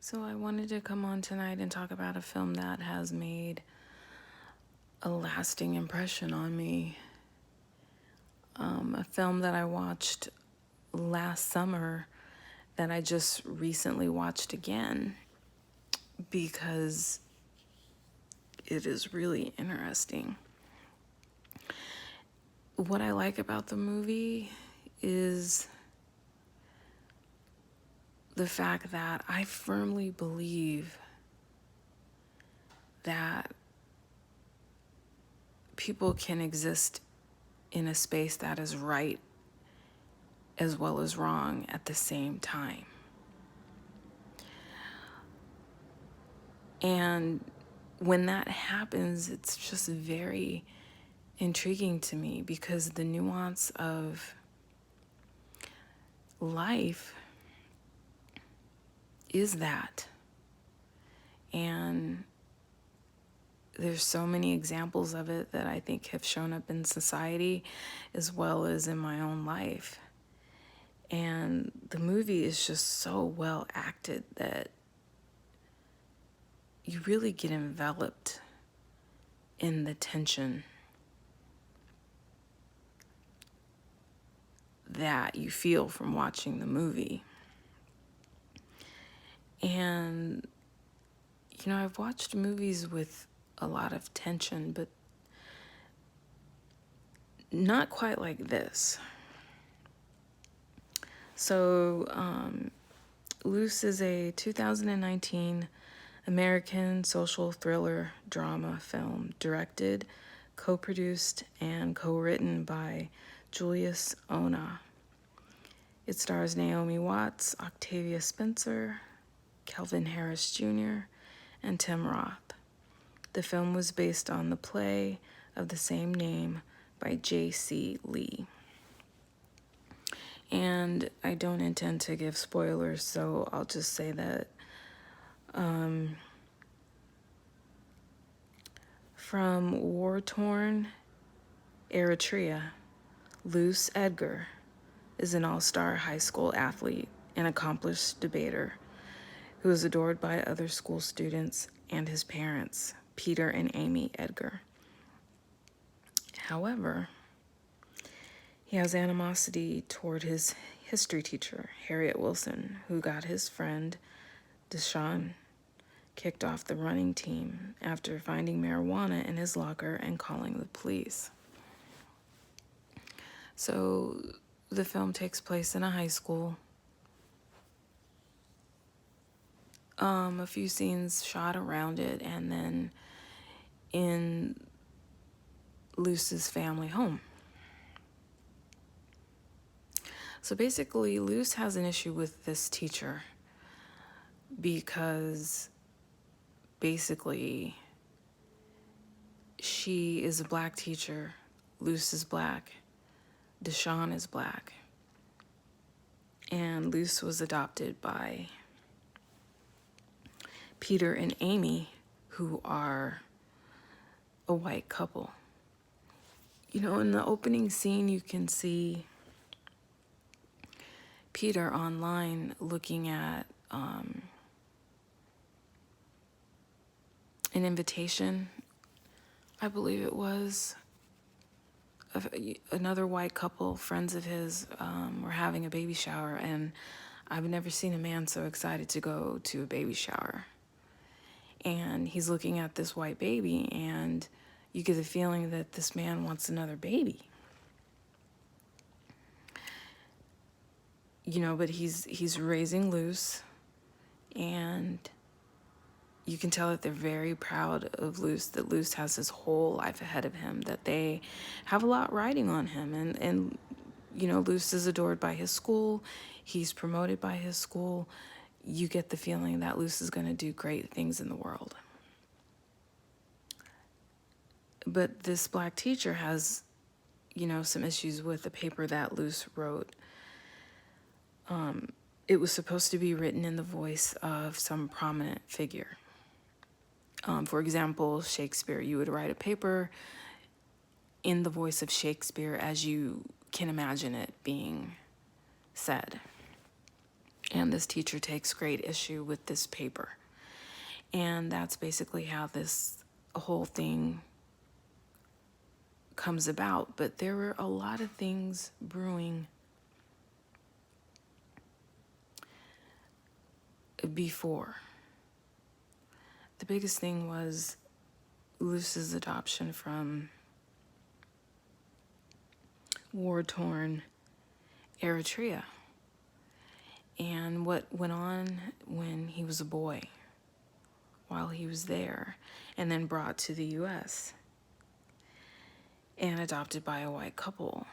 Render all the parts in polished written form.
So I wanted to come on tonight and talk about a film that has made a lasting impression on me. A film that I watched last summer that I just recently watched again because it is really interesting. What I like about the movie is the fact that I firmly believe that people can exist in a space that is right as well as wrong at the same time. And when that happens, it's just very intriguing to me because the nuance of life is that. And there's so many examples of it that I think have shown up in society as well as in my own life. And the movie is just so well acted that you really get enveloped in the tension that you feel from watching the movie. And, I've watched movies with a lot of tension, but not quite like this. So, Luce is a 2019 American social thriller drama film directed, co-produced, and co-written by Julius Ona. It stars Naomi Watts, Octavia Spencer, Kelvin Harris Jr., and Tim Roth. The film was based on the play of the same name by J.C. Lee. And I don't intend to give spoilers, so I'll just say that from war-torn Eritrea, Luce Edgar is an all-star high school athlete and accomplished debater who is adored by other school students and his parents, Peter and Amy Edgar. However, he has animosity toward his history teacher, Harriet Wilson, who got his friend, Deshaun, kicked off the running team after finding marijuana in his locker and calling the police. So the film takes place in a high school. A few scenes shot around it, and then in Luce's family home. So basically, Luce has an issue with this teacher because basically she is a black teacher, Luce is black, Deshaun is black, and Luce was adopted by Peter and Amy, who are a white couple. In the opening scene, you can see Peter online looking at an invitation, I believe it was, of another white couple, friends of his, were having a baby shower, and I've never seen a man so excited to go to a baby shower. And he's looking at this white baby, and you get the feeling that this man wants another baby. But he's raising Luce, and you can tell that they're very proud of Luce, that Luce has his whole life ahead of him, that they have a lot riding on him. And Luce is adored by his school. He's promoted by his school. You get the feeling that Luce is going to do great things in the world. But this black teacher has, some issues with the paper that Luce wrote. It was supposed to be written in the voice of some prominent figure. For example, Shakespeare. You would write a paper in the voice of Shakespeare as you can imagine it being said. And this teacher takes great issue with this paper. And that's basically how this whole thing comes about. But there were a lot of things brewing before. The biggest thing was Luce's adoption from war-torn Eritrea and what went on when he was a boy while he was there, and then brought to the U.S. and adopted by a white couple.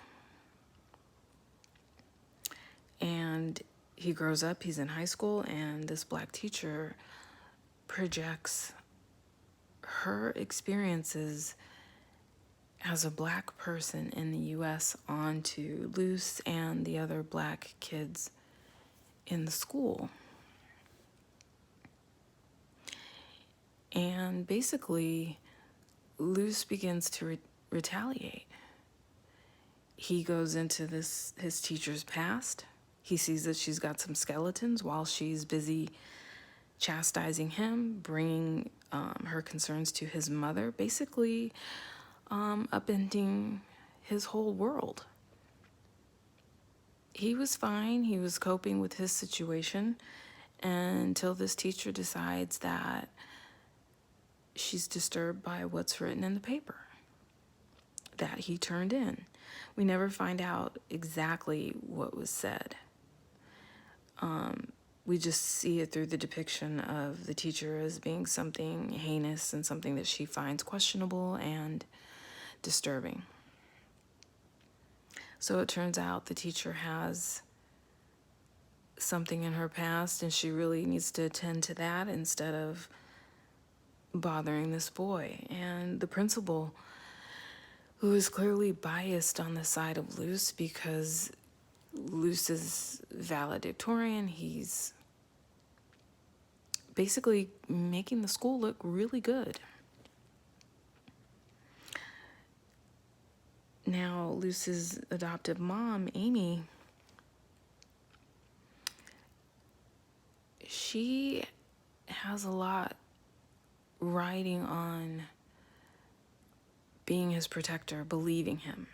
And he grows up, he's in high school, and this black teacher projects her experiences as a black person in the U.S. onto Luce and the other black kids in the school. And basically, Luce begins to retaliate. He goes into his teacher's past. He sees that she's got some skeletons while she's busy chastising him, bringing her concerns to his mother, basically upending his whole world. He was fine. He was coping with his situation until this teacher decides that she's disturbed by what's written in the paper that he turned in. We never find out exactly what was said. We just see it through the depiction of the teacher as being something heinous and something that she finds questionable and disturbing. So it turns out the teacher has something in her past and she really needs to attend to that instead of bothering this boy. And the principal, who is clearly biased on the side of Luce because Luce is valedictorian, he's basically making the school look really good. Now, Luce's adoptive mom, Amy, she has a lot riding on being his protector, believing him.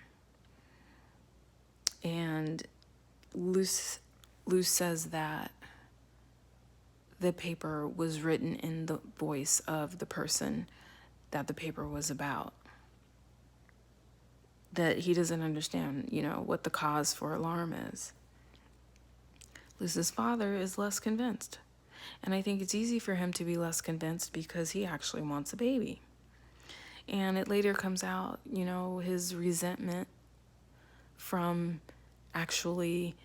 And Luce says that the paper was written in the voice of the person that the paper was about. That he doesn't understand, what the cause for alarm is. Luce's father is less convinced. And I think it's easy for him to be less convinced because he actually wants a baby. And it later comes out, his resentment from actually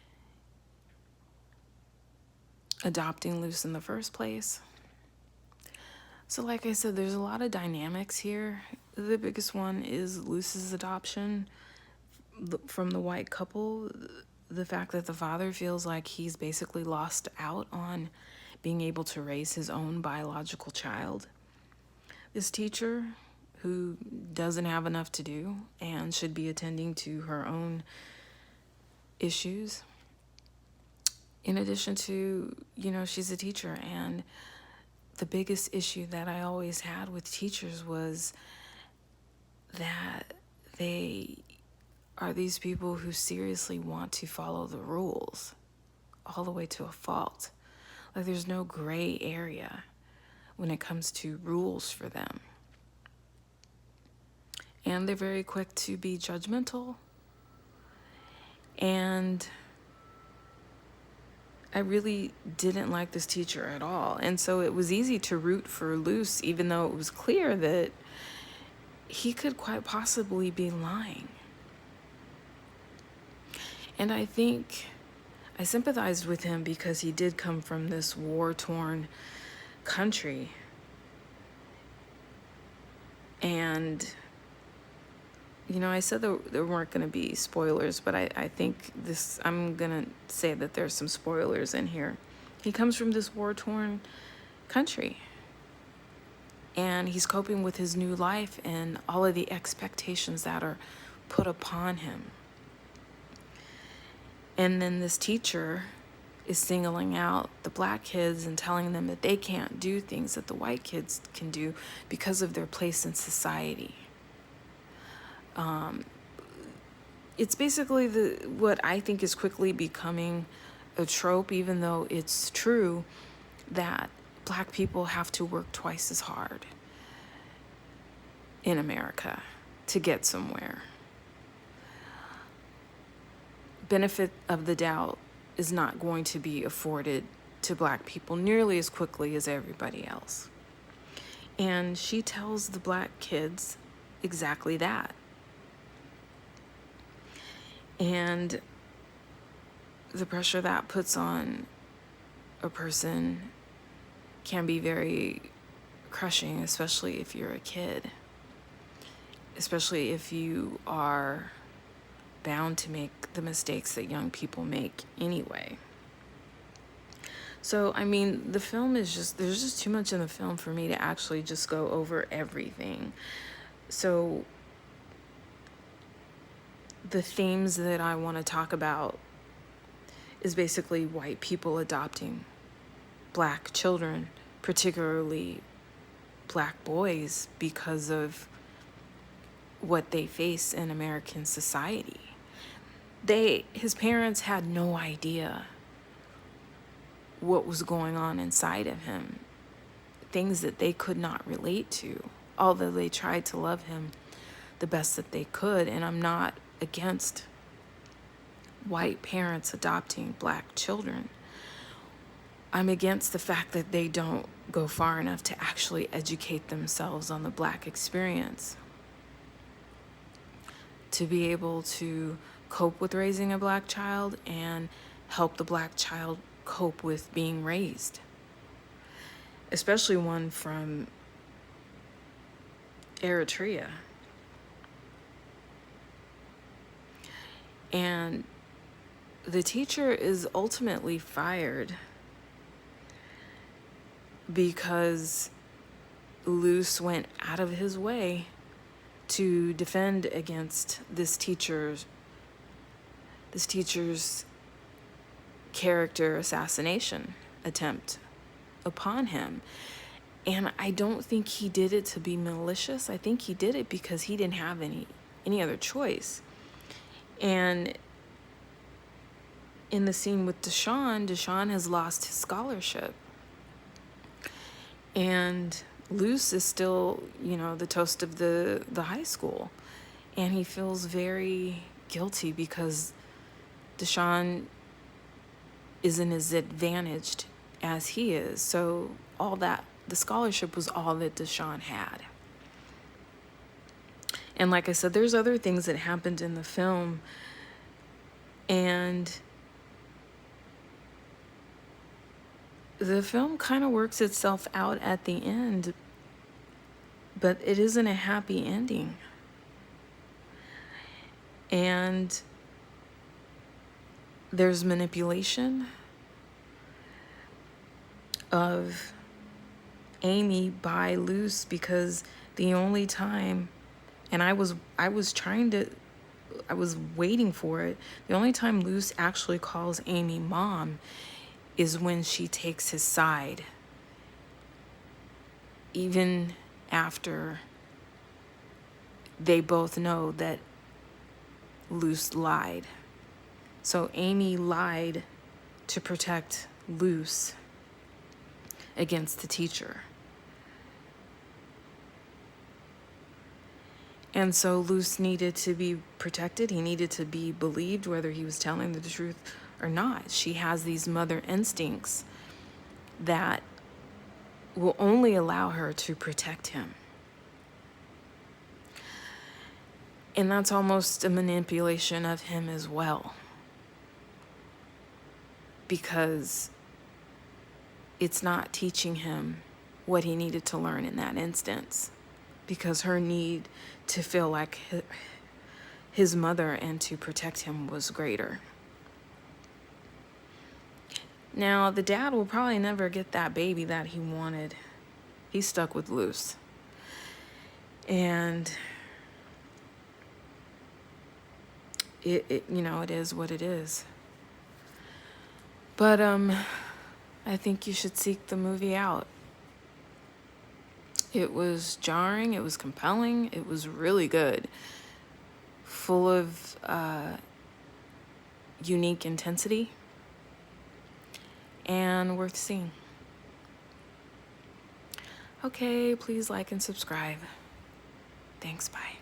adopting Luce in the first place. So like I said, there's a lot of dynamics here. The biggest one is Luce's adoption from the white couple. The fact that the father feels like he's basically lost out on being able to raise his own biological child. This teacher, who doesn't have enough to do and should be attending to her own issues. In addition to, she's a teacher, and the biggest issue that I always had with teachers was that they are these people who seriously want to follow the rules all the way to a fault. Like there's no gray area when it comes to rules for them. And they're very quick to be judgmental. And I really didn't like this teacher at all. And so it was easy to root for Luce, even though it was clear that he could quite possibly be lying. And I think I sympathized with him because he did come from this war-torn country. And, I said there weren't going to be spoilers, but I think I'm going to say that there's some spoilers in here. He comes from this war-torn country. And he's coping with his new life and all of the expectations that are put upon him. And then this teacher is singling out the black kids and telling them that they can't do things that the white kids can do because of their place in society. It's basically what I think is quickly becoming a trope, even though it's true that black people have to work twice as hard in America to get somewhere. Benefit of the doubt is not going to be afforded to black people nearly as quickly as everybody else. And she tells the black kids exactly that. And the pressure that puts on a person can be very crushing, especially if you're a kid, especially if you are bound to make the mistakes that young people make anyway. So, I mean, the film is there's just too much in the film for me to actually just go over everything. So, the themes that I want to talk about is basically white people adopting black children, particularly black boys, because of what they face in American society. His parents had no idea what was going on inside of him, things that they could not relate to, although they tried to love him the best that they could. And I'm not against white parents adopting black children. I'm against the fact that they don't go far enough to actually educate themselves on the black experience, to be able to cope with raising a black child and help the black child cope with being raised, especially one from Eritrea. And the teacher is ultimately fired because Luce went out of his way to defend against this teacher's character assassination attempt upon him. And I don't think he did it to be malicious. I think he did it because he didn't have any other choice. And in the scene with Deshaun has lost his scholarship. And Luce is still, the toast of the high school. And he feels very guilty because Deshaun isn't as advantaged as he is. So the scholarship was all that Deshaun had. And like I said, there's other things that happened in the film. And the film kind of works itself out at the end, but it isn't a happy ending. And there's manipulation of Amy by Luce, because the only time, and I was waiting for it, the only time Luce actually calls Amy mom is when she takes his side, even after they both know that Luce lied. So Amy lied to protect Luce against the teacher. And so Luce needed to be protected. He needed to be believed, whether he was telling the truth or not. She has these mother instincts that will only allow her to protect him. And that's almost a manipulation of him as well, because it's not teaching him what he needed to learn in that instance, because her need to feel like his mother and to protect him was greater. Now, the dad will probably never get that baby that he wanted. He's stuck with Luce. And it is what it is. But I think you should seek the movie out. It was jarring, it was compelling, it was really good, full of unique intensity, and worth seeing. Okay, please like and subscribe. Thanks, bye.